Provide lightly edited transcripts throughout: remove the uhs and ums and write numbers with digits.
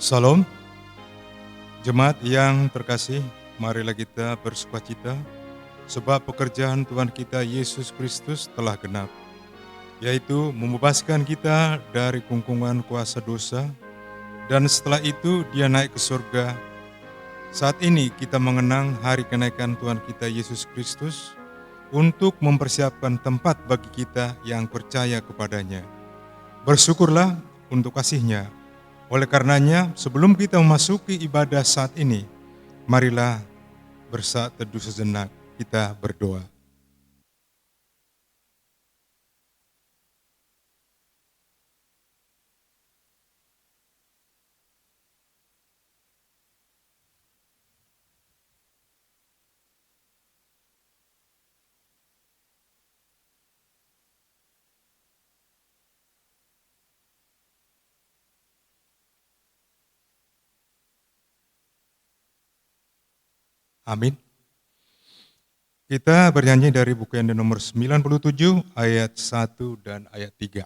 Salam, jemaat yang terkasih, marilah kita bersukacita, sebab pekerjaan Tuhan kita Yesus Kristus telah genap, yaitu membebaskan kita dari kungkungan kuasa dosa, dan setelah itu Dia naik ke surga. Saat ini kita mengenang hari kenaikan Tuhan kita Yesus Kristus untuk mempersiapkan tempat bagi kita yang percaya kepadanya. Bersyukurlah untuk kasih-Nya. Oleh karenanya, sebelum kita memasuki ibadah saat ini, marilah bersaat teduh sejenak, kita berdoa. Amin. Kita bernyanyi dari buku yang nomor 97 ayat 1 dan ayat 3.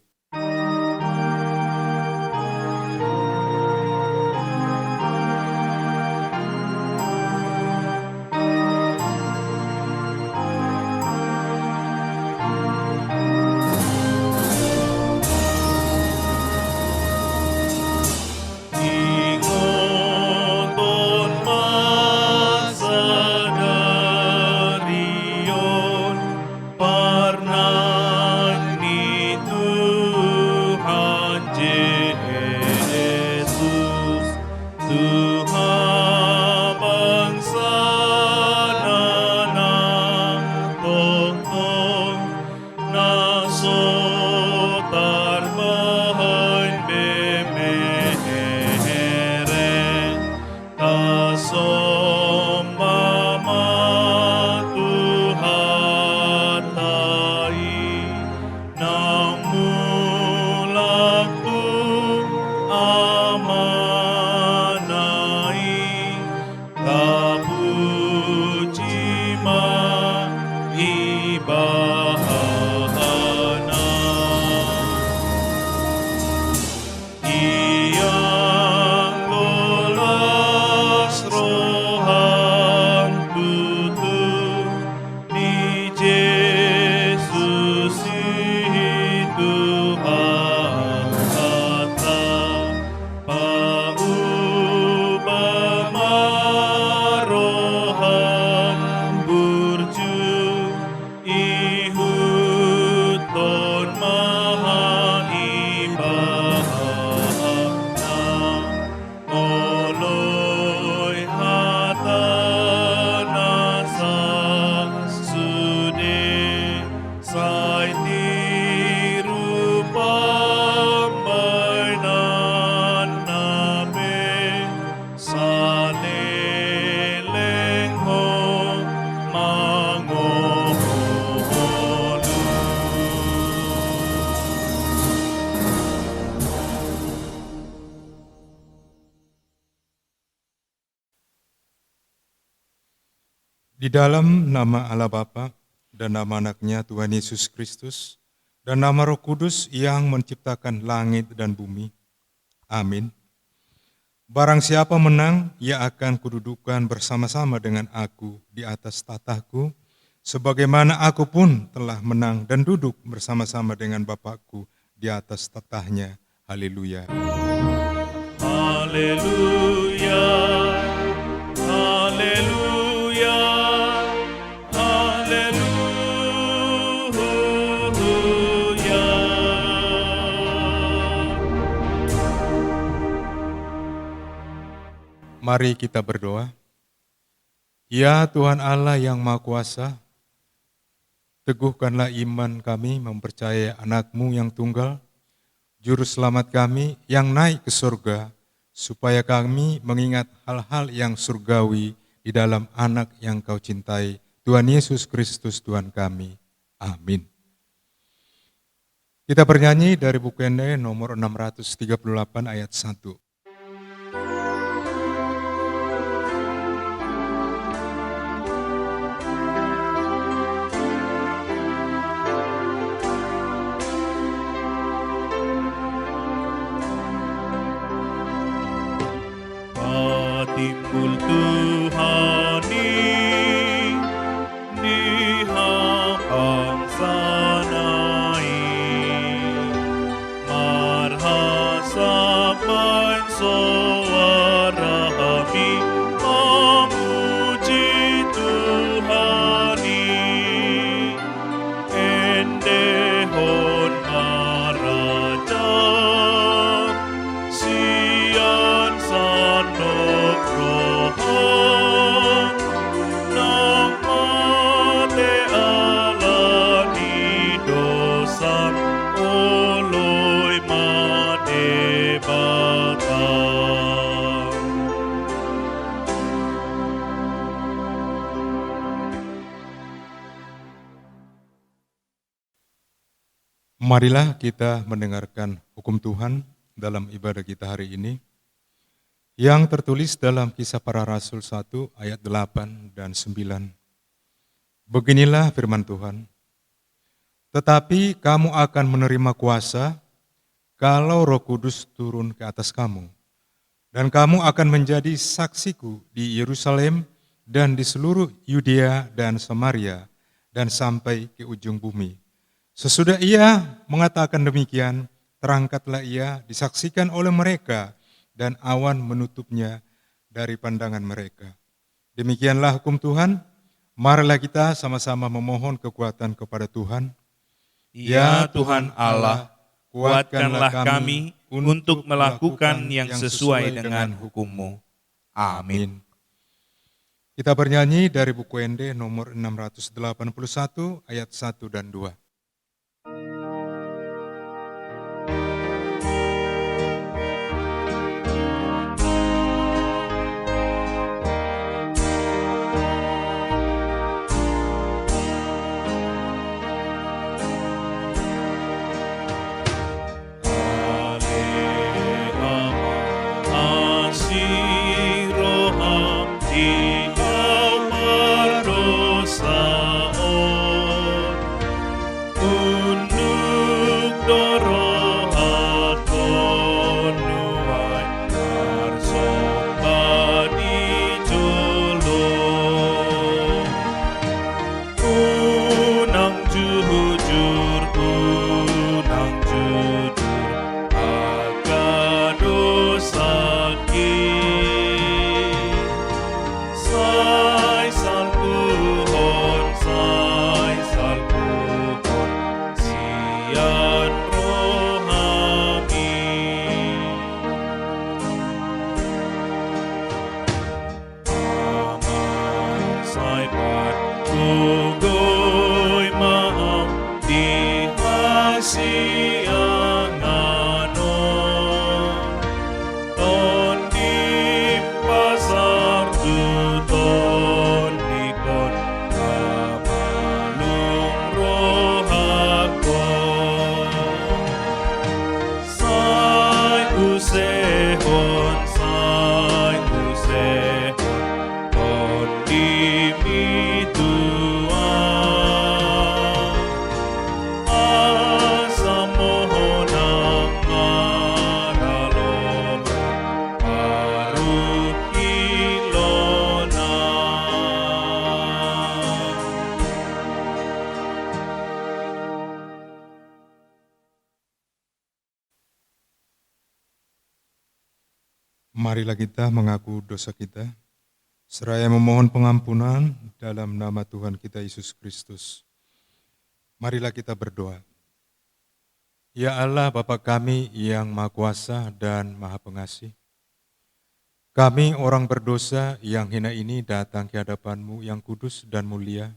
Di dalam nama Allah Bapa dan nama anaknya Tuhan Yesus Kristus dan nama Roh Kudus yang menciptakan langit dan bumi. Amin. Barang siapa menang, ia akan kududukan bersama-sama dengan aku di atas tahtaku, sebagaimana aku pun telah menang dan duduk bersama-sama dengan Bapakku di atas tahtanya. Haleluya. Haleluya. Haleluya. Haleluya. Mari kita berdoa. Ya Tuhan Allah yang Maha Kuasa, teguhkanlah iman kami mempercayai anak-Mu yang tunggal, Juru Selamat kami yang naik ke surga, supaya kami mengingat hal-hal yang surgawi di dalam anak yang Kau cintai, Tuhan Yesus Kristus Tuhan kami. Amin. Kita bernyanyi dari buku Ende nomor 638 ayat 1. Marilah kita mendengarkan hukum Tuhan dalam ibadah kita hari ini yang tertulis dalam Kisah Para Rasul 1 ayat 8 dan 9. Beginilah firman Tuhan. Tetapi kamu akan menerima kuasa kalau Roh Kudus turun ke atas kamu. Dan kamu akan menjadi saksiku di Yerusalem dan di seluruh Yudea dan Samaria dan sampai ke ujung bumi. Sesudah ia mengatakan demikian, terangkatlah ia disaksikan oleh mereka dan awan menutupnya dari pandangan mereka. Demikianlah hukum Tuhan. Marilah kita sama-sama memohon kekuatan kepada Tuhan. Ya Tuhan Allah, kuatkanlah kami untuk melakukan yang sesuai dengan hukum-Mu. Amin. Kita bernyanyi dari buku ND nomor 681 ayat 1 dan 2. Marilah kita mengaku dosa kita, seraya memohon pengampunan dalam nama Tuhan kita Yesus Kristus. Marilah kita berdoa. Ya Allah Bapa kami yang Maha Kuasa dan Maha Pengasih, kami orang berdosa yang hina ini datang ke hadapan-Mu yang kudus dan mulia,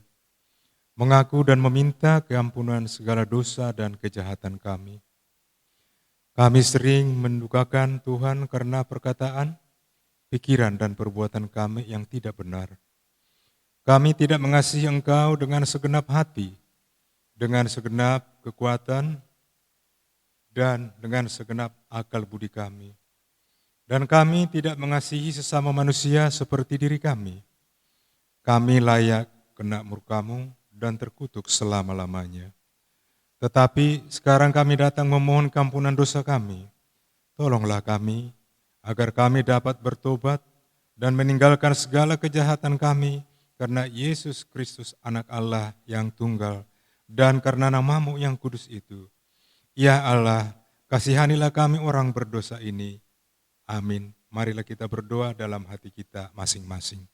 mengaku dan meminta keampunan segala dosa dan kejahatan kami. Kami sering mendukakan Tuhan karena perkataan, pikiran, dan perbuatan kami yang tidak benar. Kami tidak mengasihi Engkau dengan segenap hati, dengan segenap kekuatan, dan dengan segenap akal budi kami. Dan kami tidak mengasihi sesama manusia seperti diri kami. Kami layak kena murka-Mu dan terkutuk selama-lamanya. Tetapi sekarang kami datang memohon kampunan dosa kami. Tolonglah kami, agar kami dapat bertobat dan meninggalkan segala kejahatan kami, karena Yesus Kristus anak Allah yang tunggal, dan karena nama-Mu yang kudus itu. Ya Allah, kasihanilah kami orang berdosa ini. Amin. Marilah kita berdoa dalam hati kita masing-masing.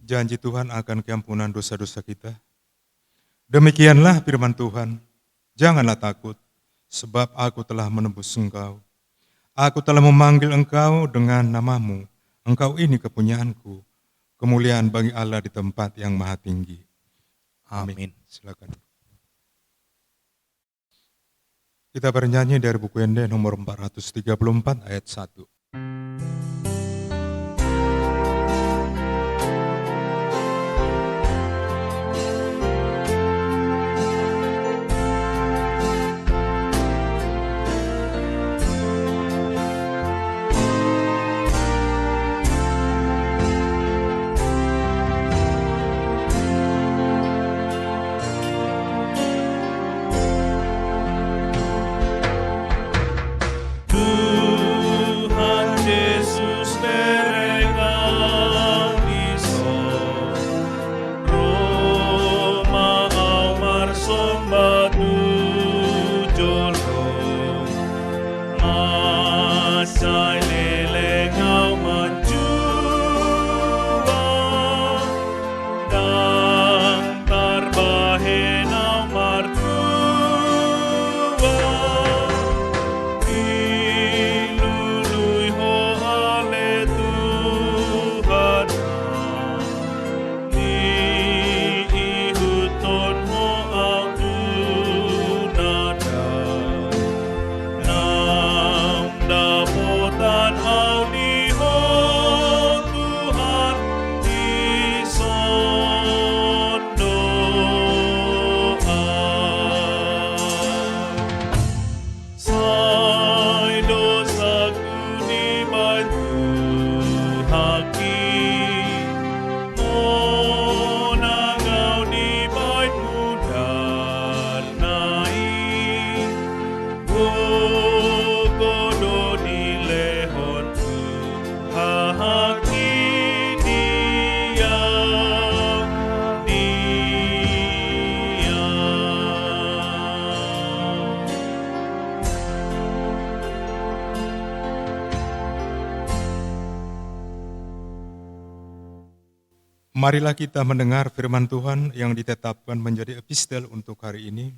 janji Tuhan akan keampunan dosa-dosa kita. Demikianlah firman Tuhan, janganlah takut, sebab aku telah menebus engkau. Aku telah memanggil engkau dengan namamu, engkau ini kepunyaanku, kemuliaan bagi Allah di tempat yang maha tinggi. Amin. Silakan. Kita bernyanyi dari buku Ende nomor 434 ayat 1. Marilah kita mendengar firman Tuhan yang ditetapkan menjadi epistel untuk hari ini,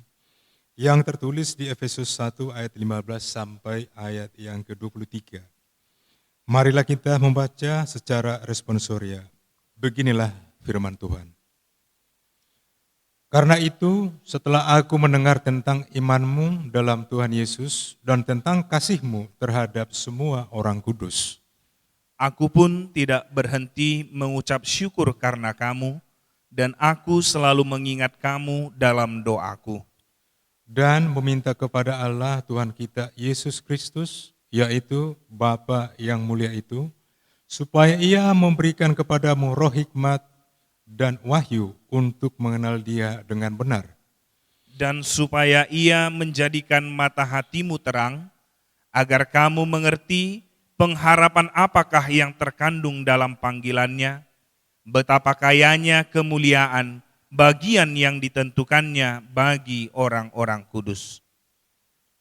yang tertulis di Efesus 1 ayat 15 sampai ayat yang ke-23. Marilah kita membaca secara responsoria. Beginilah firman Tuhan. Karena itu, setelah aku mendengar tentang imanmu dalam Tuhan Yesus dan tentang kasihmu terhadap semua orang kudus, aku pun tidak berhenti mengucap syukur karena kamu, dan aku selalu mengingat kamu dalam doaku. Dan meminta kepada Allah Tuhan kita Yesus Kristus, yaitu Bapa yang mulia itu, supaya Ia memberikan kepadamu roh hikmat dan wahyu untuk mengenal Dia dengan benar. Dan supaya Ia menjadikan mata hatimu terang, agar kamu mengerti pengharapan apakah yang terkandung dalam panggilannya, betapa kayanya kemuliaan bagian yang ditentukannya bagi orang-orang kudus.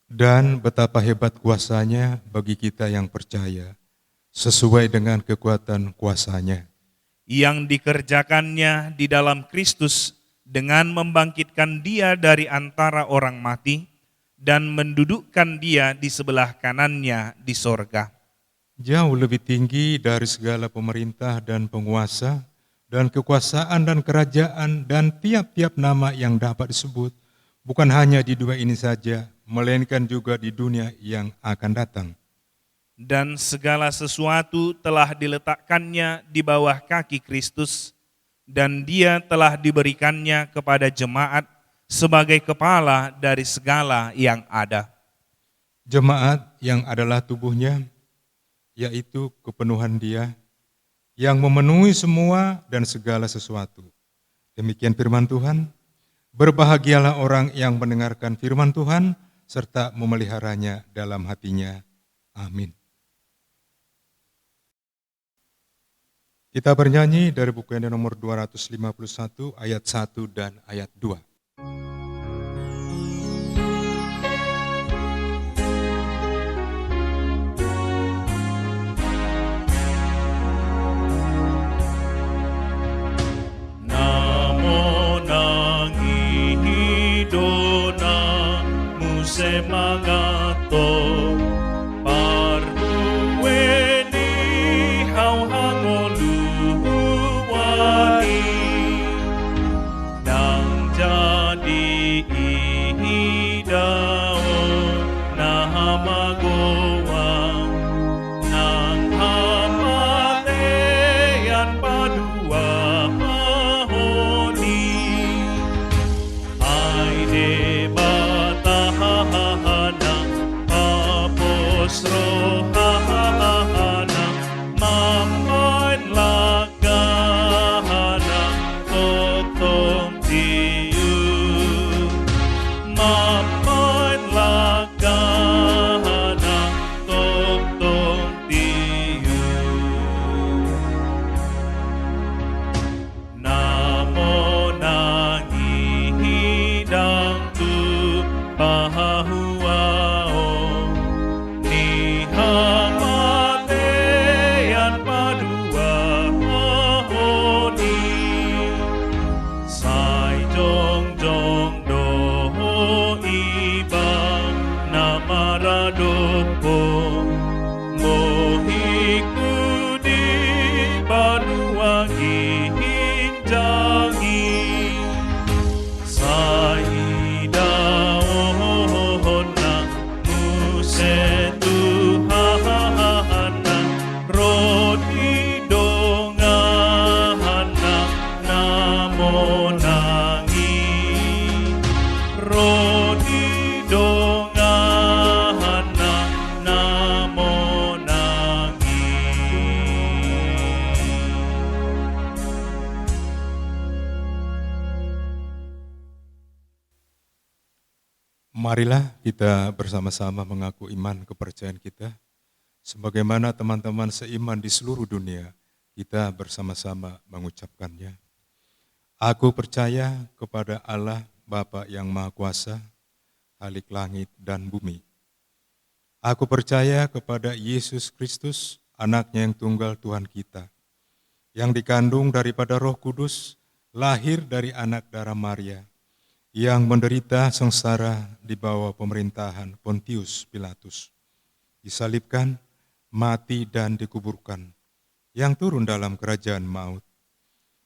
Dan betapa hebat kuasanya bagi kita yang percaya, sesuai dengan kekuatan kuasanya, yang dikerjakannya di dalam Kristus dengan membangkitkan Dia dari antara orang mati dan mendudukkan Dia di sebelah kanannya di sorga. Jauh lebih tinggi dari segala pemerintah dan penguasa, dan kekuasaan dan kerajaan, dan tiap-tiap nama yang dapat disebut, bukan hanya di dunia ini saja, melainkan juga di dunia yang akan datang. Dan segala sesuatu telah diletakkannya di bawah kaki Kristus, dan Dia telah diberikannya kepada jemaat sebagai kepala dari segala yang ada. Jemaat yang adalah tubuhnya, yaitu kepenuhan Dia, yang memenuhi semua dan segala sesuatu. Demikian firman Tuhan. Berbahagialah orang yang mendengarkan firman Tuhan, serta memeliharanya dalam hatinya. Amin. Kita bernyanyi dari buku Ende nomor 251 ayat 1 dan ayat 2. semangato parduweni hau hangoluwani nang jadi idao nahamagoa nang hamatean padua honi aide batahana apos rohana mamain lagahana totong tiu mamain lagahana totong tiu namo nangihidang tu pahahuao ni hamatean padua honi sai jong jong doho ibang namaradopo mohiku di banua hinjangi Saidahona musetuhana rodi dongahana namo nangi rodi dongahana namo nangi. Marilah kita bersama-sama mengaku iman kepercayaan kita. Sebagaimana teman-teman seiman di seluruh dunia, kita bersama-sama mengucapkannya. Aku percaya kepada Allah Bapa yang Maha Kuasa, Khalik langit dan bumi. Aku percaya kepada Yesus Kristus, anaknya yang tunggal Tuhan kita, yang dikandung daripada Roh Kudus, lahir dari anak darah Maria, yang menderita sengsara di bawah pemerintahan Pontius Pilatus, disalibkan, mati dan dikuburkan, yang turun dalam kerajaan maut.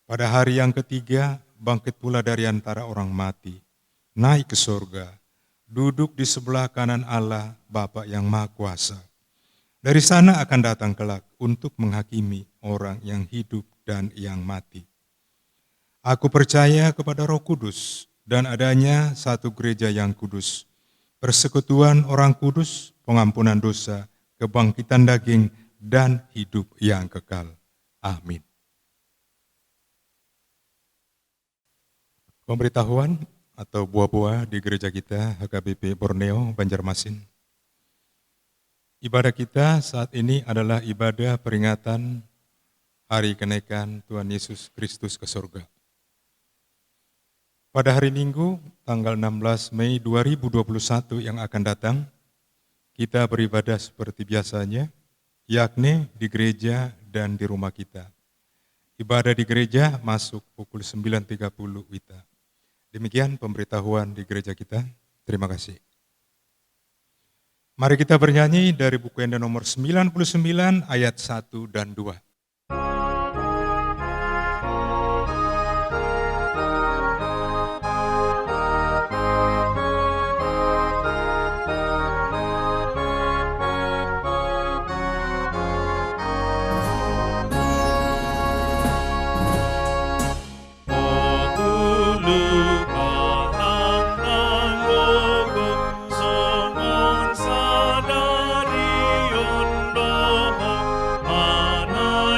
Pada hari yang ketiga, bangkit pula dari antara orang mati, naik ke surga, duduk di sebelah kanan Allah Bapa yang Maha Kuasa. Dari sana akan datang kelak untuk menghakimi orang yang hidup dan yang mati. Aku percaya kepada Roh Kudus, dan adanya satu gereja yang kudus, persekutuan orang kudus, pengampunan dosa, kebangkitan daging, dan hidup yang kekal. Amin. Pemberitahuan atau buah-buah di gereja kita HKBP Borneo, Banjarmasin. Ibadah kita saat ini adalah ibadah peringatan hari kenaikan Tuhan Yesus Kristus ke surga. Pada hari Minggu, tanggal 16 Mei 2021 yang akan datang, kita beribadah seperti biasanya, yakni di gereja dan di rumah kita. Ibadah di gereja masuk pukul 9.30 WITA. Demikian pemberitahuan di gereja kita. Terima kasih. Mari kita bernyanyi dari buku Enda nomor 99 ayat 1 dan 2. Songon sadari undoh mana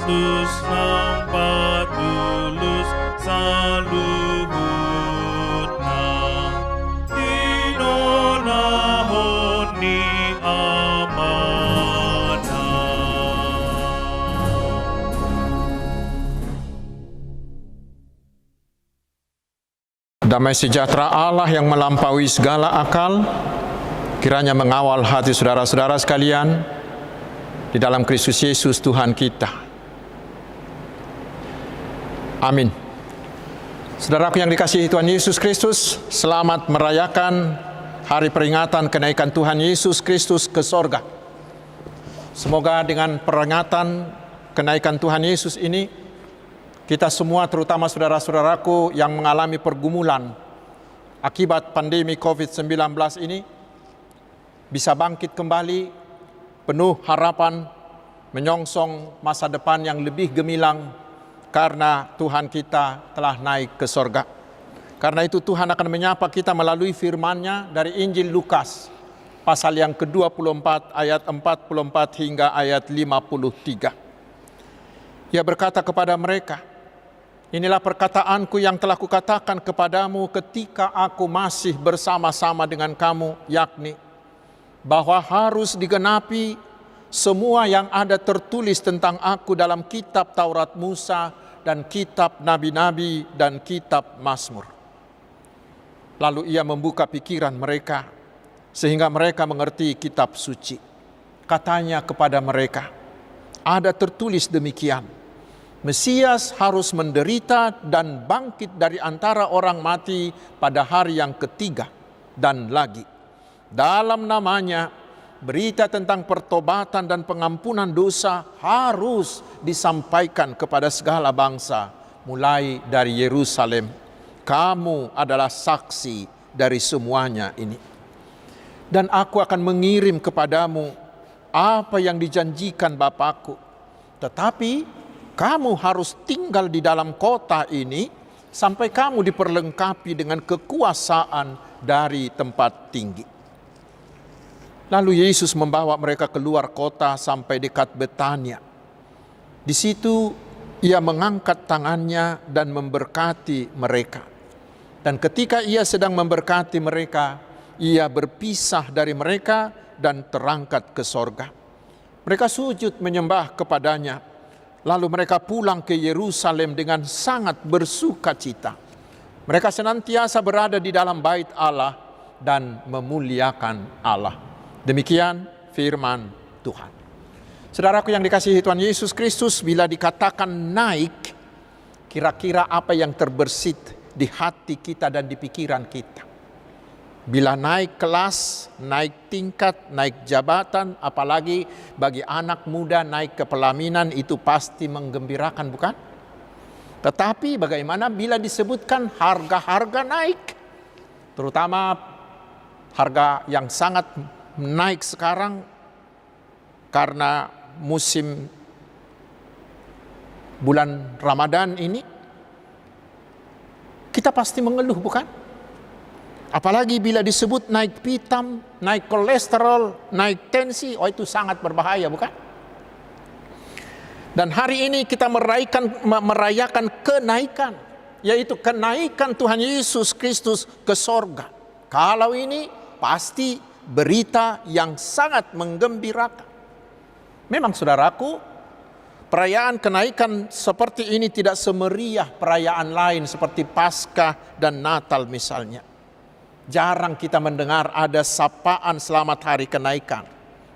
Kristus nampak tulus saluhutna dinonahon ni amanah. Damai sejahtera Allah yang melampaui segala akal, kiranya mengawal hati saudara-saudara sekalian di dalam Kristus Yesus Tuhan kita. Amin. Saudaraku yang dikasihi Tuhan Yesus Kristus, selamat merayakan hari peringatan kenaikan Tuhan Yesus Kristus ke sorga. Semoga dengan peringatan kenaikan Tuhan Yesus ini, kita semua, terutama saudara-saudaraku yang mengalami pergumulan akibat pandemi COVID-19 ini, bisa bangkit kembali, penuh harapan, menyongsong masa depan yang lebih gemilang, karena Tuhan kita telah naik ke sorga. Karena itu Tuhan akan menyapa kita melalui firman-Nya dari Injil Lukas, pasal yang ke-24, ayat 44 hingga ayat 53. Ia berkata kepada mereka, "Inilah perkataanku yang telah kukatakan kepadamu ketika aku masih bersama-sama dengan kamu, yakni bahwa harus digenapi semua yang ada tertulis tentang aku dalam kitab Taurat Musa dan kitab Nabi-Nabi dan kitab Mazmur." Lalu ia membuka pikiran mereka sehingga mereka mengerti kitab suci. Katanya kepada mereka, "Ada tertulis demikian, Mesias harus menderita dan bangkit dari antara orang mati pada hari yang ketiga, dan lagi dalam namanya berita tentang pertobatan dan pengampunan dosa harus disampaikan kepada segala bangsa, mulai dari Yerusalem. Kamu adalah saksi dari semuanya ini. Dan aku akan mengirim kepadamu apa yang dijanjikan Bapakku, tetapi kamu harus tinggal di dalam kota ini sampai kamu diperlengkapi dengan kekuasaan dari tempat tinggi." Lalu Yesus membawa mereka keluar kota sampai dekat Betania. Di situ ia mengangkat tangannya dan memberkati mereka. Dan ketika ia sedang memberkati mereka, ia berpisah dari mereka dan terangkat ke sorga. Mereka sujud menyembah kepadanya. Lalu mereka pulang ke Yerusalem dengan sangat bersukacita. Mereka senantiasa berada di dalam bait Allah dan memuliakan Allah. Demikian firman Tuhan. Saudaraku yang dikasihi Tuhan Yesus Kristus, bila dikatakan naik, kira-kira apa yang terbersit di hati kita dan di pikiran kita? Bila naik kelas, naik tingkat, naik jabatan, apalagi bagi anak muda naik ke pelaminan, itu pasti menggembirakan, bukan? Tetapi bagaimana bila disebutkan harga-harga naik? Terutama harga yang sangat naik sekarang karena musim bulan Ramadan ini, kita pasti mengeluh, bukan? Apalagi bila disebut naik pitam, naik kolesterol, naik tensi, oh itu sangat berbahaya, bukan? Dan hari ini kita merayakan kenaikan, yaitu kenaikan Tuhan Yesus Kristus ke sorga. Kalau ini pasti berita yang sangat menggembirakan. Memang saudaraku, perayaan kenaikan seperti ini tidak semeriah perayaan lain seperti Paskah dan Natal misalnya. Jarang kita mendengar ada sapaan selamat hari kenaikan.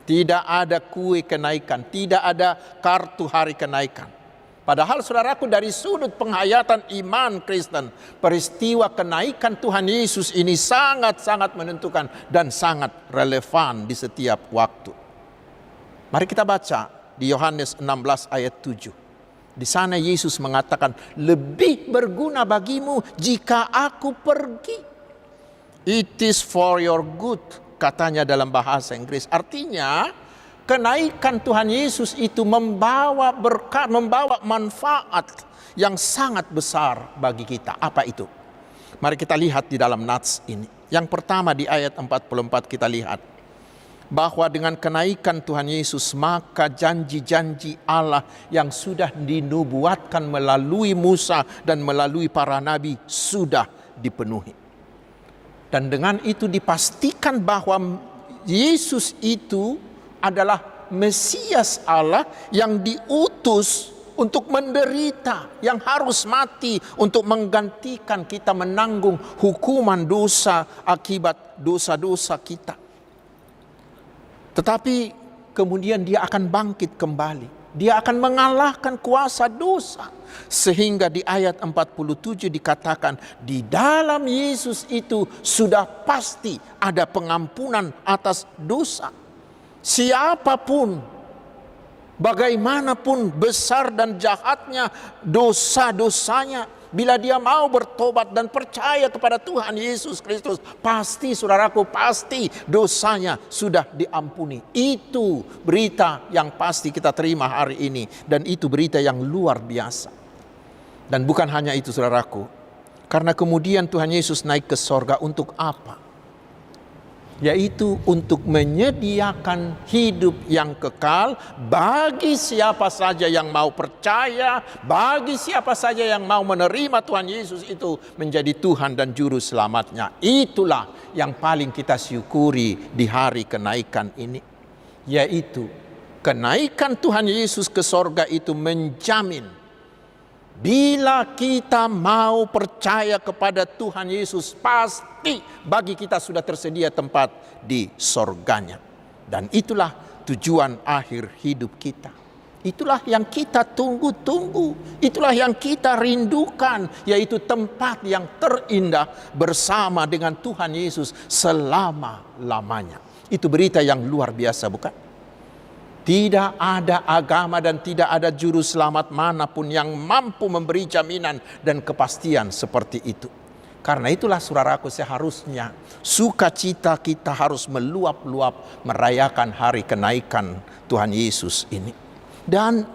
Tidak ada kue kenaikan, tidak ada kartu hari kenaikan. Padahal saudaraku, dari sudut penghayatan iman Kristen, peristiwa kenaikan Tuhan Yesus ini sangat-sangat menentukan dan sangat relevan di setiap waktu. Mari kita baca di Yohanes 16 ayat 7. Di sana Yesus mengatakan, "Lebih berguna bagimu jika aku pergi. It is for your good," katanya dalam bahasa Inggris. Artinya, kenaikan Tuhan Yesus itu membawa berkat, membawa manfaat yang sangat besar bagi kita. Apa itu? Mari kita lihat di dalam nats ini. Yang pertama di ayat 44 kita lihat. bahwa dengan kenaikan Tuhan Yesus maka janji-janji Allah yang sudah dinubuatkan melalui Musa dan melalui para nabi sudah dipenuhi. Dan dengan itu dipastikan bahwa Yesus itu adalah Mesias Allah yang diutus untuk menderita, yang harus mati untuk menggantikan kita menanggung hukuman dosa akibat dosa-dosa kita. Tetapi kemudian dia akan bangkit kembali. Dia akan mengalahkan kuasa dosa. Sehingga di ayat 47 dikatakan, di dalam Yesus itu sudah pasti ada pengampunan atas dosa. Siapapun, bagaimanapun besar dan jahatnya dosa-dosanya, bila dia mau bertobat dan percaya kepada Tuhan Yesus Kristus, pasti saudaraku, pasti dosanya sudah diampuni. Itu berita yang pasti kita terima hari ini. Dan itu berita yang luar biasa. Dan bukan hanya itu saudaraku. Karena kemudian Tuhan Yesus naik ke sorga untuk apa? Yaitu untuk menyediakan hidup yang kekal bagi siapa saja yang mau percaya, bagi siapa saja yang mau menerima Tuhan Yesus itu menjadi Tuhan dan Juru Selamatnya. Itulah yang paling kita syukuri di hari kenaikan ini. Yaitu kenaikan Tuhan Yesus ke sorga itu menjamin bila kita mau percaya kepada Tuhan Yesus, pasti bagi kita sudah tersedia tempat di sorganya. Dan itulah tujuan akhir hidup kita. Itulah yang kita tunggu-tunggu. Itulah yang kita rindukan. Yaitu tempat yang terindah bersama dengan Tuhan Yesus selama-lamanya. Itu berita yang luar biasa, bukan? Tidak ada agama dan tidak ada juru selamat manapun yang mampu memberi jaminan dan kepastian seperti itu. Karena itulah saudaraku, seharusnya sukacita kita harus meluap-luap merayakan hari kenaikan Tuhan Yesus ini. Dan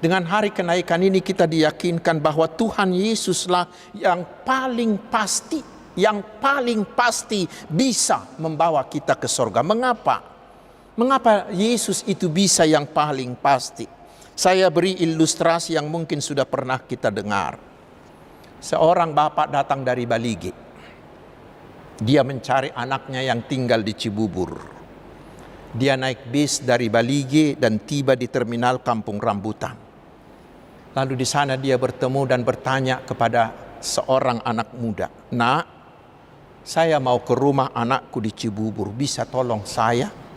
dengan hari kenaikan ini kita diyakinkan bahwa Tuhan Yesuslah yang paling pasti bisa membawa kita ke sorga. Mengapa? Mengapa Yesus itu bisa yang paling pasti? Saya beri ilustrasi yang mungkin sudah pernah kita dengar. Seorang bapak datang dari Baligi. Dia mencari anaknya yang tinggal di Cibubur. Dia naik bis dari Baligi dan tiba di terminal Kampung Rambutan. Lalu di sana dia bertemu dan bertanya kepada seorang anak muda, "Nak, saya mau ke rumah anakku di Cibubur, bisa tolong saya?"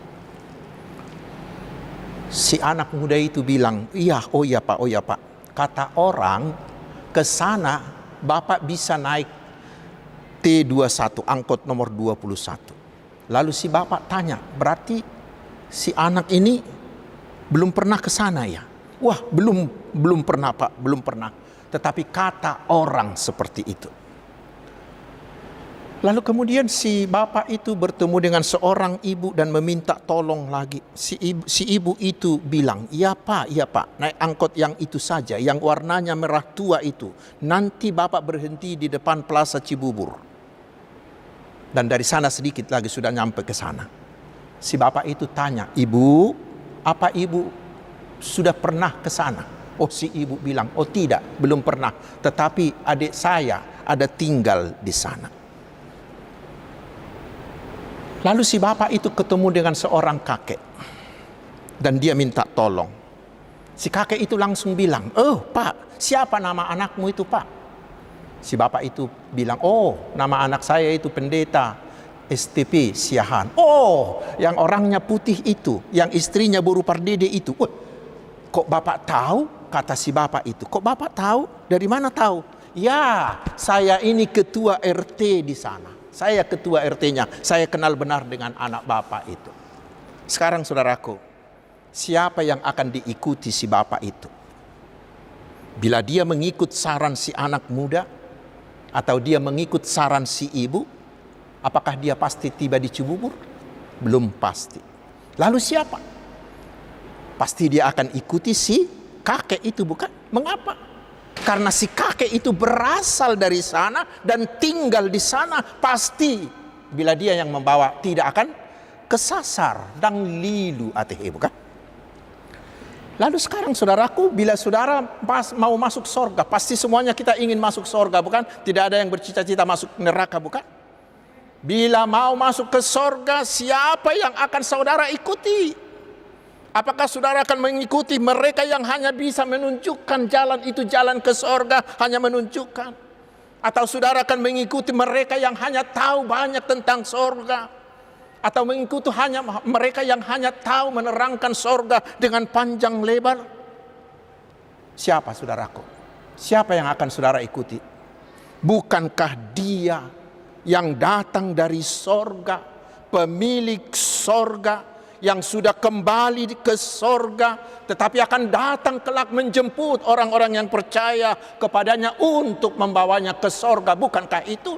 Si anak muda itu bilang, oh iya pak. Kata orang, ke sana bapak bisa naik T21, angkot nomor 21. Lalu si bapak tanya, berarti si anak ini belum pernah ke sana ya? Wah, belum pernah pak, belum pernah. Tetapi kata orang seperti itu. Lalu kemudian si bapak itu bertemu dengan seorang ibu dan meminta tolong lagi. Si ibu itu bilang, iya pak, naik angkot yang itu saja, yang warnanya merah tua itu. Nanti bapak berhenti di depan Plaza Cibubur. Dan dari sana sedikit lagi sudah nyampe ke sana. Si bapak itu tanya, ibu, apa ibu sudah pernah ke sana? Oh, si ibu bilang, oh tidak, belum pernah. Tetapi adik saya ada tinggal di sana. Lalu si bapak itu ketemu dengan seorang kakek. Dan dia minta tolong. Si kakek itu langsung bilang, oh pak, siapa nama anakmu itu pak? Si bapak itu bilang, oh nama anak saya itu pendeta STP Siahan. Oh, yang orangnya putih itu, yang istrinya Buru Pardede itu. Kok bapak tahu? Kata si bapak itu. Kok bapak tahu? Dari mana tahu? Ya, saya ini ketua RT di sana. Saya ketua RT-nya, saya kenal benar dengan anak bapak itu. Sekarang saudaraku, siapa yang akan diikuti si bapak itu? Bila dia mengikut saran si anak muda, atau dia mengikut saran si ibu, apakah dia pasti tiba di Cibubur? Belum pasti. Lalu siapa? Pasti dia akan ikuti si kakek itu, bukan? Mengapa? Karena si kakek itu berasal dari sana dan tinggal di sana, pasti bila dia yang membawa tidak akan kesasar dan lilu atehe, bukan? Lalu sekarang saudaraku, bila saudara mau masuk sorga, pasti semuanya kita ingin masuk sorga, bukan? Tidak ada yang bercita-cita masuk neraka, bukan? Bila mau masuk ke sorga, siapa yang akan saudara ikuti? Apakah saudara akan mengikuti mereka yang hanya bisa menunjukkan jalan itu, jalan ke sorga, hanya menunjukkan? Atau saudara akan mengikuti mereka yang hanya tahu banyak tentang sorga? Atau mengikuti mereka yang hanya tahu menerangkan sorga dengan panjang lebar? Siapa saudaraku? Siapa yang akan saudara ikuti? Bukankah Dia yang datang dari sorga, pemilik sorga, yang sudah kembali ke sorga, tetapi akan datang kelak menjemput orang-orang yang percaya kepadanya untuk membawanya ke sorga? Bukankah itu?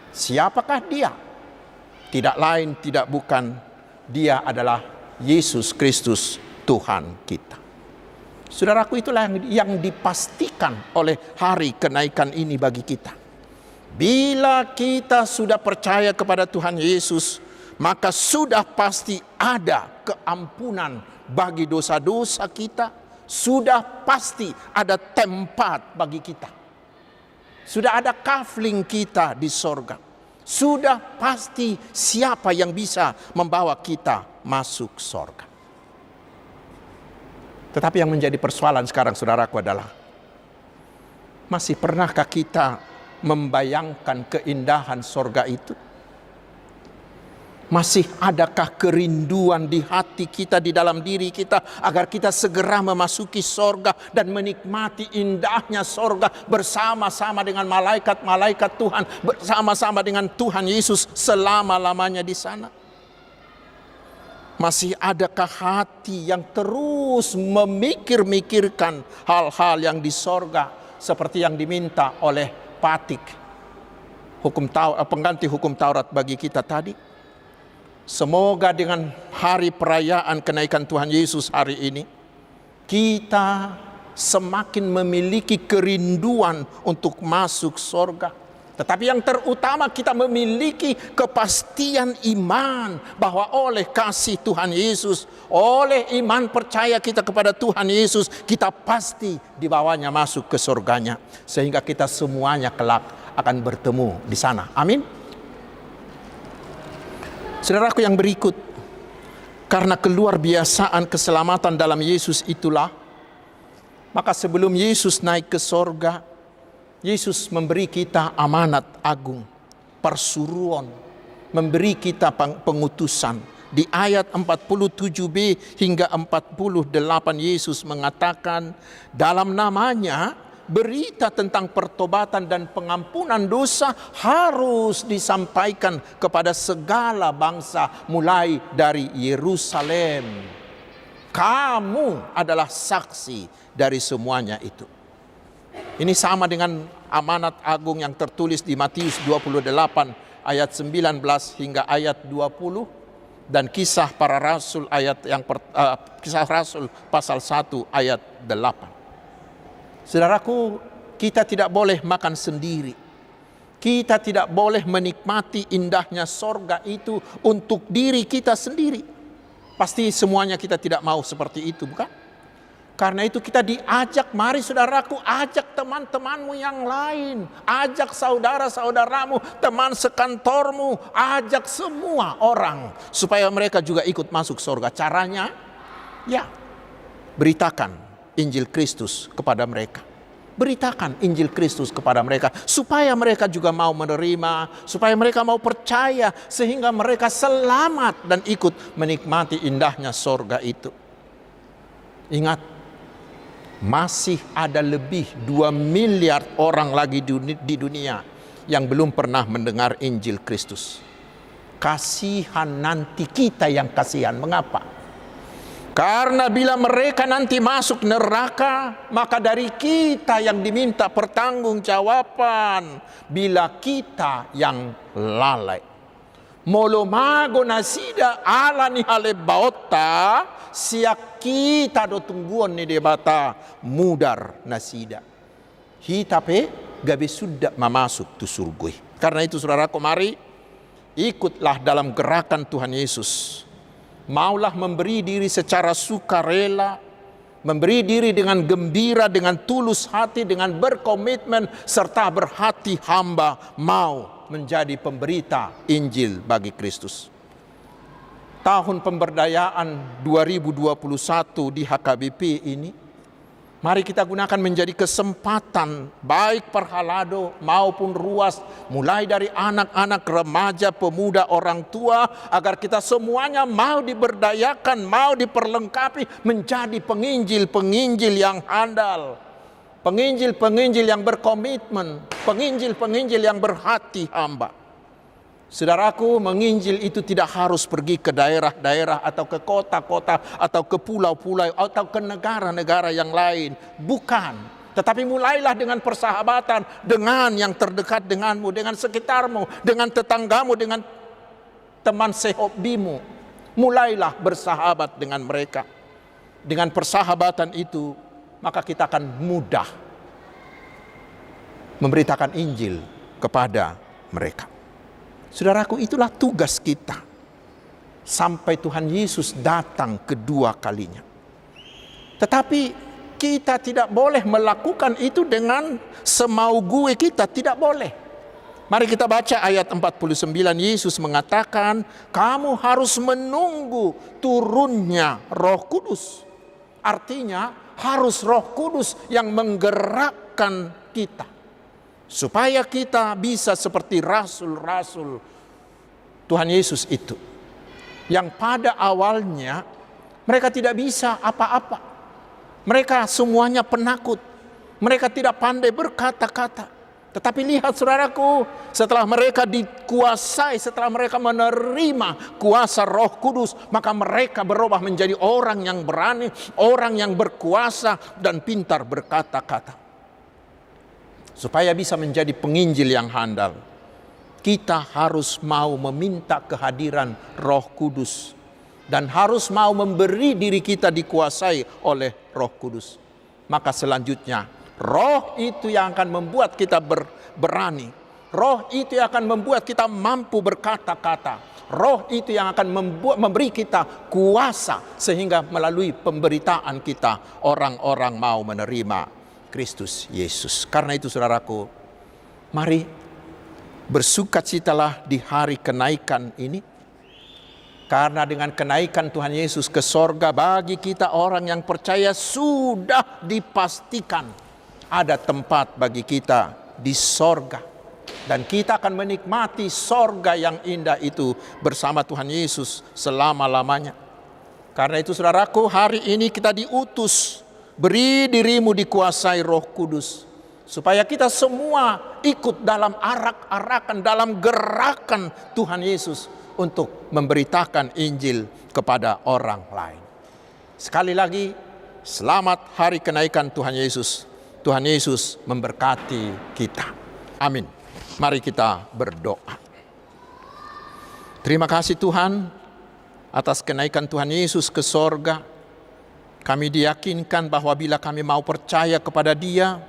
Siapakah Dia? Tidak lain, tidak bukan, Dia adalah Yesus Kristus, Tuhan kita. Saudaraku, itulah yang dipastikan oleh hari kenaikan ini bagi kita. Bila kita sudah percaya kepada Tuhan Yesus, maka sudah pasti ada keampunan bagi dosa-dosa kita. Sudah pasti ada tempat bagi kita. Sudah ada kafling kita di sorga. Sudah pasti siapa yang bisa membawa kita masuk sorga. Tetapi yang menjadi persoalan sekarang saudaraku adalah, masih pernahkah kita membayangkan keindahan sorga itu? Masih adakah kerinduan di hati kita, di dalam diri kita, agar kita segera memasuki sorga dan menikmati indahnya sorga bersama-sama dengan malaikat-malaikat Tuhan, bersama-sama dengan Tuhan Yesus selama-lamanya di sana? Masih adakah hati yang terus memikir-mikirkan hal-hal yang di sorga, seperti yang diminta oleh Patik, pengganti hukum Taurat bagi kita tadi? Semoga dengan hari perayaan kenaikan Tuhan Yesus hari ini, kita semakin memiliki kerinduan untuk masuk sorga. Tetapi yang terutama, kita memiliki kepastian iman bahwa oleh kasih Tuhan Yesus, oleh iman percaya kita kepada Tuhan Yesus, kita pasti dibawanya masuk ke sorganya. Sehingga kita semuanya kelak akan bertemu di sana. Amin. Saudaraku yang berikut, karena keluar biasaan keselamatan dalam Yesus itulah, maka sebelum Yesus naik ke sorga, Yesus memberi kita amanat agung, persuruan, memberi kita pengutusan. Di ayat 47b hingga 48 Yesus mengatakan, dalam namanya berita tentang pertobatan dan pengampunan dosa harus disampaikan kepada segala bangsa mulai dari Yerusalem. Kamu adalah saksi dari semuanya itu. Ini sama dengan amanat agung yang tertulis di Matius 28 ayat 19 hingga ayat 20 dan kisah para rasul kisah rasul pasal 1 ayat 8. Saudaraku, kita tidak boleh makan sendiri. Kita tidak boleh menikmati indahnya sorga itu untuk diri kita sendiri. Pasti semuanya kita tidak mau seperti itu, bukan? Karena itu kita diajak, mari saudaraku, ajak teman-temanmu yang lain. Ajak saudara-saudaramu, teman sekantormu, ajak semua orang supaya mereka juga ikut masuk sorga. Caranya, ya, beritakan Injil Kristus kepada mereka. Beritakan Injil Kristus kepada mereka supaya mereka juga mau menerima, supaya mereka mau percaya, sehingga mereka selamat dan ikut menikmati indahnya sorga itu. Ingat, masih ada lebih 2 miliar orang lagi di dunia yang belum pernah mendengar Injil Kristus. Kasihan nanti kita yang kasihan. Mengapa? Karena bila mereka nanti masuk neraka, maka dari kita yang diminta pertanggungjawaban bila kita yang lalai. Molomago nasida ala ni hale baota siak kita do tungguan ni debata mudar nasida. Hitape gabe sudah memasuk tu surgui. Karena itu saudaraku, mari ikutlah dalam gerakan Tuhan Yesus. Maulah memberi diri secara sukarela, memberi diri dengan gembira, dengan tulus hati, dengan berkomitmen, serta berhati hamba mau menjadi pemberita Injil bagi Kristus. Tahun pemberdayaan 2021 di HKBP ini, mari kita gunakan menjadi kesempatan baik Perhalado maupun Ruas, mulai dari anak-anak, remaja, pemuda, orang tua, agar kita semuanya mau diberdayakan, mau diperlengkapi menjadi penginjil-penginjil yang handal, penginjil-penginjil yang berkomitmen, penginjil-penginjil yang berhati hamba. Saudaraku, menginjil itu tidak harus pergi ke daerah-daerah atau ke kota-kota atau ke pulau-pulau atau ke negara-negara yang lain. Bukan. Tetapi mulailah dengan persahabatan dengan yang terdekat denganmu, dengan sekitarmu, dengan tetanggamu, dengan teman sehobimu. Mulailah bersahabat dengan mereka. Dengan persahabatan itu, maka kita akan mudah memberitakan Injil kepada mereka. Saudaraku, itulah tugas kita sampai Tuhan Yesus datang kedua kalinya. Tetapi kita tidak boleh melakukan itu dengan semau gue kita, tidak boleh. Mari kita baca ayat 49, Yesus mengatakan, kamu harus menunggu turunnya Roh Kudus. Artinya harus Roh Kudus yang menggerakkan kita, supaya kita bisa seperti rasul-rasul Tuhan Yesus itu, yang pada awalnya mereka tidak bisa apa-apa. Mereka semuanya penakut. Mereka tidak pandai berkata-kata. Tetapi lihat saudaraku, setelah mereka dikuasai, setelah mereka menerima kuasa Roh Kudus, maka mereka berubah menjadi orang yang berani, orang yang berkuasa dan pintar berkata-kata. Supaya bisa menjadi penginjil yang handal, kita harus mau meminta kehadiran Roh Kudus dan harus mau memberi diri kita dikuasai oleh Roh Kudus. Maka selanjutnya, Roh itu yang akan membuat kita berani. Roh itu yang akan membuat kita mampu berkata-kata. Roh itu yang akan memberi kita kuasa sehingga melalui pemberitaan kita orang-orang mau menerima Kristus Yesus. Karena itu saudaraku, mari bersukacitalah di hari kenaikan ini. Karena dengan kenaikan Tuhan Yesus ke sorga, bagi kita orang yang percaya sudah dipastikan ada tempat bagi kita di sorga. Dan kita akan menikmati sorga yang indah itu bersama Tuhan Yesus selama-lamanya. Karena itu saudaraku, hari ini kita diutus, beri dirimu dikuasai Roh Kudus, supaya kita semua ikut dalam arak-arakan, dalam gerakan Tuhan Yesus untuk memberitakan Injil kepada orang lain. Sekali lagi, selamat hari kenaikan Tuhan Yesus. Tuhan Yesus memberkati kita. Amin. Mari kita berdoa. Terima kasih Tuhan atas kenaikan Tuhan Yesus ke sorga. Kami diyakinkan bahwa bila kami mau percaya kepada Dia,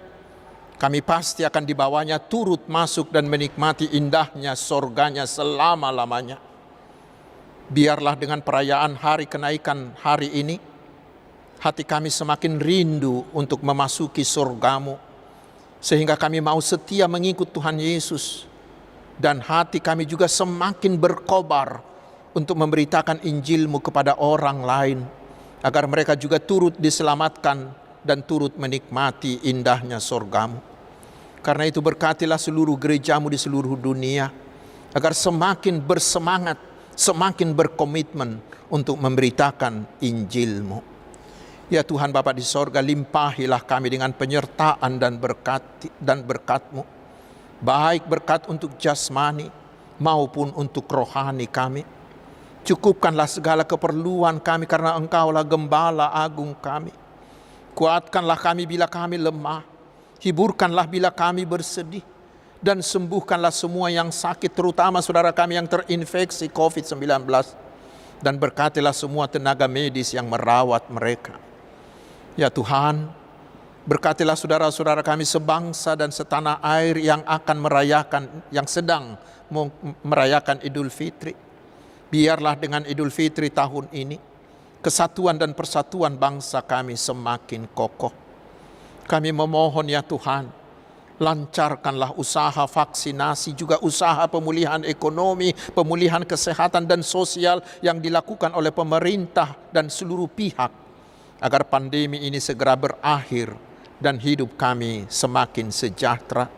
kami pasti akan dibawanya turut masuk dan menikmati indahnya sorganya selama-lamanya. Biarlah dengan perayaan hari kenaikan hari ini, hati kami semakin rindu untuk memasuki sorgamu, sehingga kami mau setia mengikut Tuhan Yesus, dan hati kami juga semakin berkobar untuk memberitakan Injil-Mu kepada orang lain, agar mereka juga turut diselamatkan dan turut menikmati indahnya sorgamu. Karena itu berkatilah seluruh gerejamu di seluruh dunia, agar semakin bersemangat, semakin berkomitmen untuk memberitakan Injil-Mu. Ya Tuhan Bapa di sorga, limpahilah kami dengan penyertaan dan berkat-Mu, baik berkat untuk jasmani maupun untuk rohani kami. Cukupkanlah segala keperluan kami, karena Engkaulah gembala agung kami. Kuatkanlah kami bila kami lemah, hiburkanlah bila kami bersedih, dan sembuhkanlah semua yang sakit, terutama saudara kami yang terinfeksi COVID-19. Dan berkatilah semua tenaga medis yang merawat mereka. Ya Tuhan, berkatilah saudara-saudara kami sebangsa dan setanah air yang akan merayakan, yang sedang merayakan Idul Fitri. Biarlah dengan Idul Fitri tahun ini, kesatuan dan persatuan bangsa kami semakin kokoh. Kami memohon ya Tuhan, lancarkanlah usaha vaksinasi, juga usaha pemulihan ekonomi, pemulihan kesehatan dan sosial yang dilakukan oleh pemerintah dan seluruh pihak, agar pandemi ini segera berakhir dan hidup kami semakin sejahtera.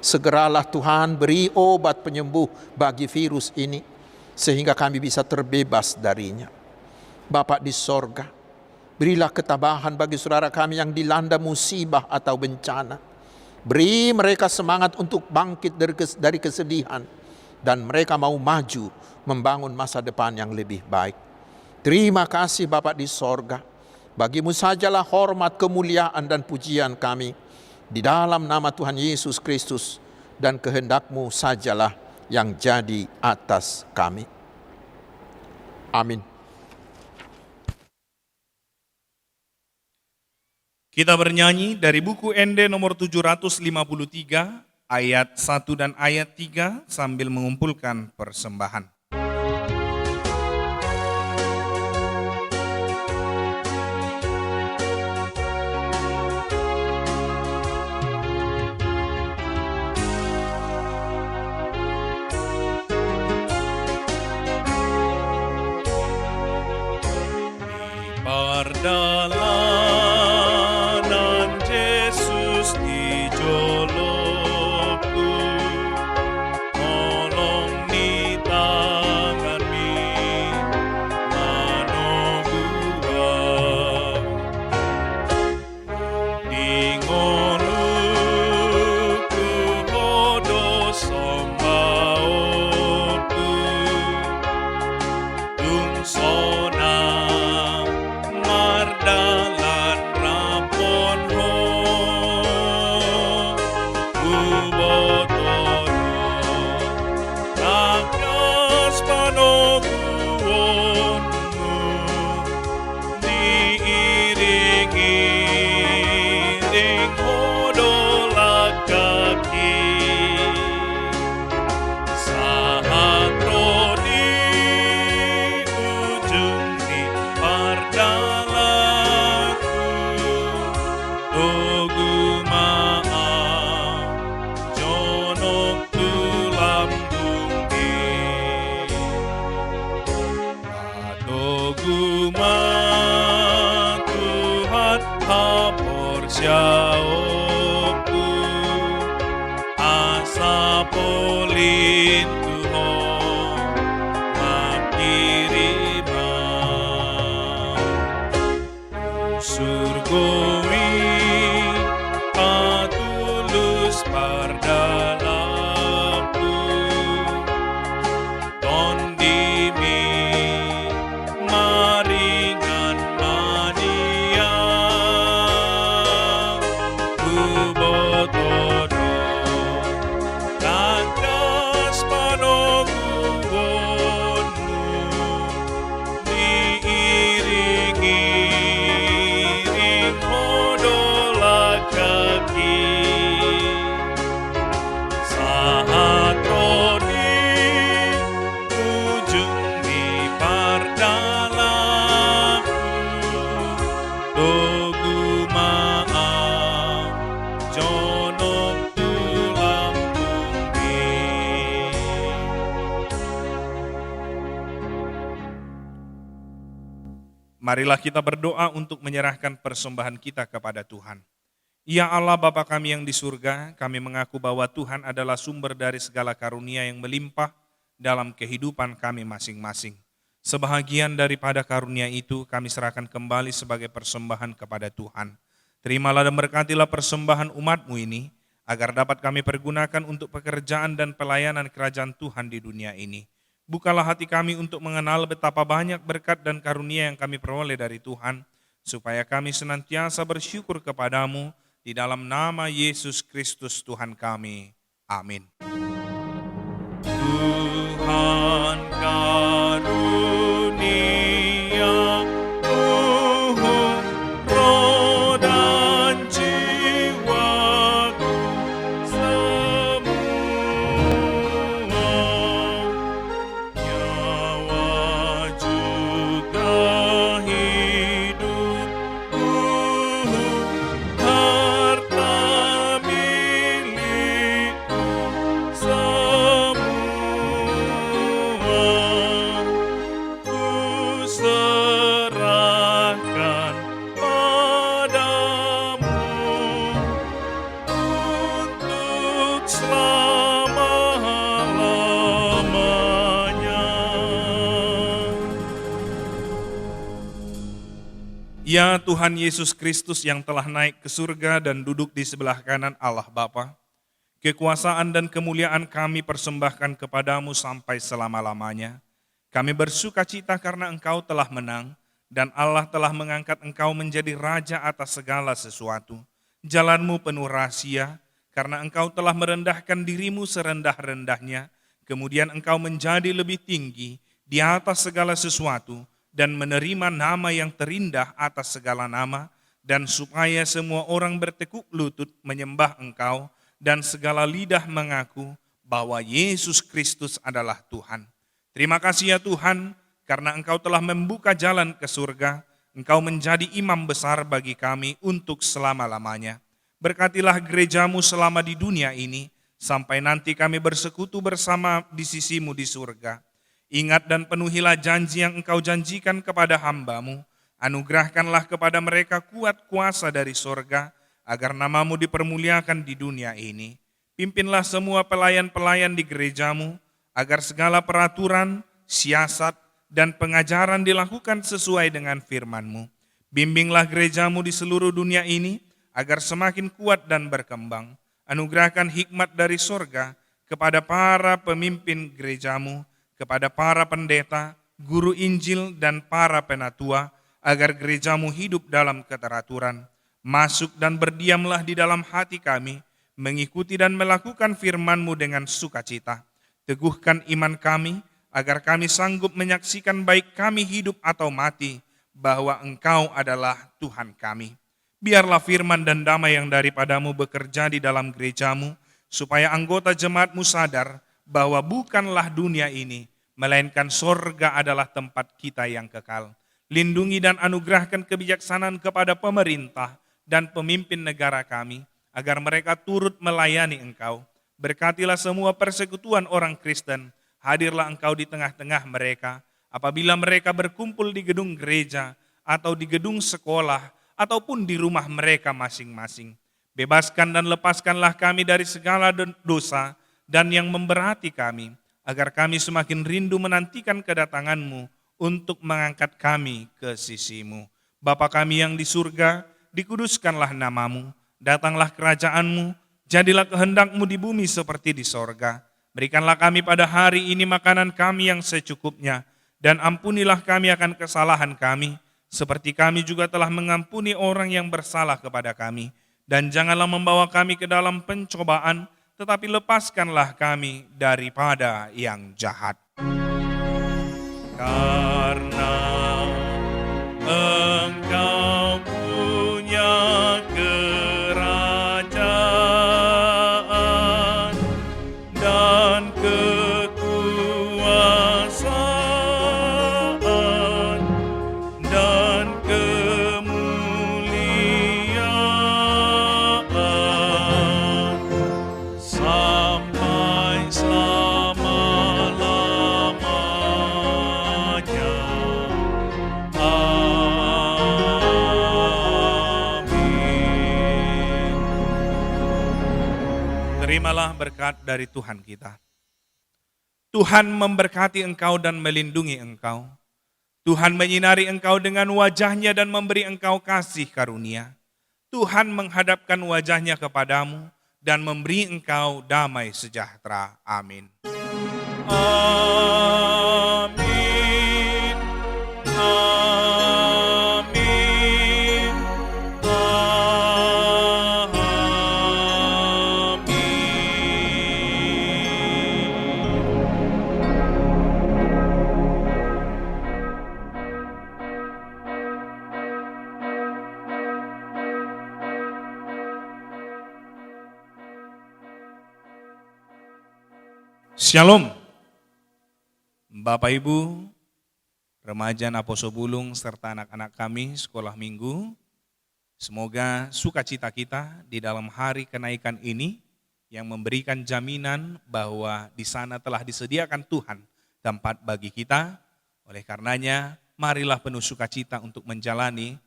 Segeralah Tuhan beri obat penyembuh bagi virus ini, sehingga kami bisa terbebas darinya. Bapa di sorga, berilah ketabahan bagi saudara kami yang dilanda musibah atau bencana. Beri mereka semangat untuk bangkit dari kesedihan, dan mereka mau maju membangun masa depan yang lebih baik. Terima kasih Bapa di sorga. Bagimu sajalah hormat, kemuliaan, dan pujian kami. Di dalam nama Tuhan Yesus Kristus, dan kehendak-Mu sajalah yang jadi atas kami. Amin. Kita bernyanyi dari buku ND nomor 753, ayat 1 dan ayat 3 sambil mengumpulkan persembahan. Perjalanan Yesus di jolokku, tolong ni tangan mi manogua, dingoluku bodo sombaoku, tungsona dalan rapon ho ubotono takas panoguonmu diiringi ring hodolak kaki saat rodi ujung di parda Siaoku asa polin Tuhan makirima surgowi patulus pardalaku tondimi maringan mania botono takas panoguonmu diiringi ring hodolak kaki saat rodi ujung di pardalaku dogu maaf jonok tulang bumi. Marilah kita berdoa untuk menyerahkan persembahan kita kepada Tuhan. Ya Allah Bapa kami yang di surga, kami mengaku bahwa Tuhan adalah sumber dari segala karunia yang melimpah dalam kehidupan kami masing-masing. Sebahagian daripada karunia itu kami serahkan kembali sebagai persembahan kepada Tuhan. Terimalah dan berkatilah persembahan umat-Mu ini, agar dapat kami pergunakan untuk pekerjaan dan pelayanan kerajaan Tuhan di dunia ini. Bukalah hati kami untuk mengenal betapa banyak berkat dan karunia yang kami peroleh dari Tuhan, supaya kami senantiasa bersyukur kepadamu, di dalam nama Yesus Kristus Tuhan kami. Amin. Tuhan karunia roh dan jiwaku semua. Ya Tuhan Yesus Kristus yang telah naik ke surga dan duduk di sebelah kanan Allah Bapa, kekuasaan dan kemuliaan kami persembahkan kepadamu sampai selama-lamanya. Kami bersuka cita karena Engkau telah menang dan Allah telah mengangkat Engkau menjadi Raja atas segala sesuatu. Jalanmu penuh rahasia karena Engkau telah merendahkan dirimu serendah-rendahnya, kemudian Engkau menjadi lebih tinggi di atas segala sesuatu dan menerima nama yang terindah atas segala nama, dan supaya semua orang bertekuk lutut menyembah Engkau dan segala lidah mengaku bahwa Yesus Kristus adalah Tuhan. Terima kasih ya Tuhan, karena Engkau telah membuka jalan ke surga, Engkau menjadi imam besar bagi kami untuk selama-lamanya. Berkatilah gerejamu selama di dunia ini, sampai nanti kami bersekutu bersama di sisimu di surga. Ingat dan penuhilah janji yang Engkau janjikan kepada hamba-Mu. Anugerahkanlah kepada mereka kuat kuasa dari surga, agar nama-Mu dipermuliakan di dunia ini. Pimpinlah semua pelayan-pelayan di gereja-Mu, agar segala peraturan, siasat, dan pengajaran dilakukan sesuai dengan firman-Mu. Bimbinglah gereja-Mu di seluruh dunia ini, agar semakin kuat dan berkembang. Anugerahkan hikmat dari surga kepada para pemimpin gereja-Mu, kepada para pendeta, guru Injil, dan para penatua, agar gereja-Mu hidup dalam keteraturan. Masuk dan berdiamlah di dalam hati kami, mengikuti dan melakukan firman-Mu dengan sukacita. Teguhkan iman kami, agar kami sanggup menyaksikan baik kami hidup atau mati, bahwa Engkau adalah Tuhan kami. Biarlah firman dan damai yang daripada-Mu bekerja di dalam gereja-Mu, supaya anggota jemaat-Mu sadar bahwa bukanlah dunia ini, melainkan sorga adalah tempat kita yang kekal. Lindungi dan anugerahkan kebijaksanaan kepada pemerintah dan pemimpin negara kami, agar mereka turut melayani Engkau. Berkatilah semua persekutuan orang Kristen, hadirlah Engkau di tengah-tengah mereka, apabila mereka berkumpul di gedung gereja, atau di gedung sekolah, ataupun di rumah mereka masing-masing. Bebaskan dan lepaskanlah kami dari segala dosa dan yang memberati kami, agar kami semakin rindu menantikan kedatangan-Mu untuk mengangkat kami ke sisi-Mu. Bapa kami yang di surga, dikuduskanlah nama-Mu, datanglah kerajaan-Mu, jadilah kehendak-Mu di bumi seperti di sorga. Berikanlah kami pada hari ini makanan kami yang secukupnya, dan ampunilah kami akan kesalahan kami, seperti kami juga telah mengampuni orang yang bersalah kepada kami. Dan janganlah membawa kami ke dalam pencobaan, tetapi lepaskanlah kami daripada yang jahat. Karena Engkau punya kerajaan dan kekuasaan dan kemuliaan sampai selama-lamanya. Amin. Terimalah berkat dari Tuhan kita. Tuhan memberkati engkau dan melindungi engkau. Tuhan menyinari engkau dengan wajah-Nya dan memberi engkau kasih karunia. Tuhan menghadapkan wajah-Nya kepadamu dan memberi engkau damai sejahtera. Amin. Amin. Amin. Shalom. Bapak Ibu, remaja Naposo Bulung serta anak-anak kami sekolah minggu, semoga sukacita kita di dalam hari kenaikan ini yang memberikan jaminan bahwa di sana telah disediakan Tuhan tempat bagi kita. Oleh karenanya, marilah penuh sukacita untuk menjalani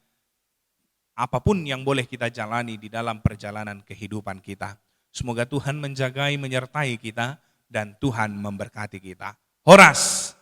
apapun yang boleh kita jalani di dalam perjalanan kehidupan kita. Semoga Tuhan menjagai, menyertai kita, dan Tuhan memberkati kita. Horas!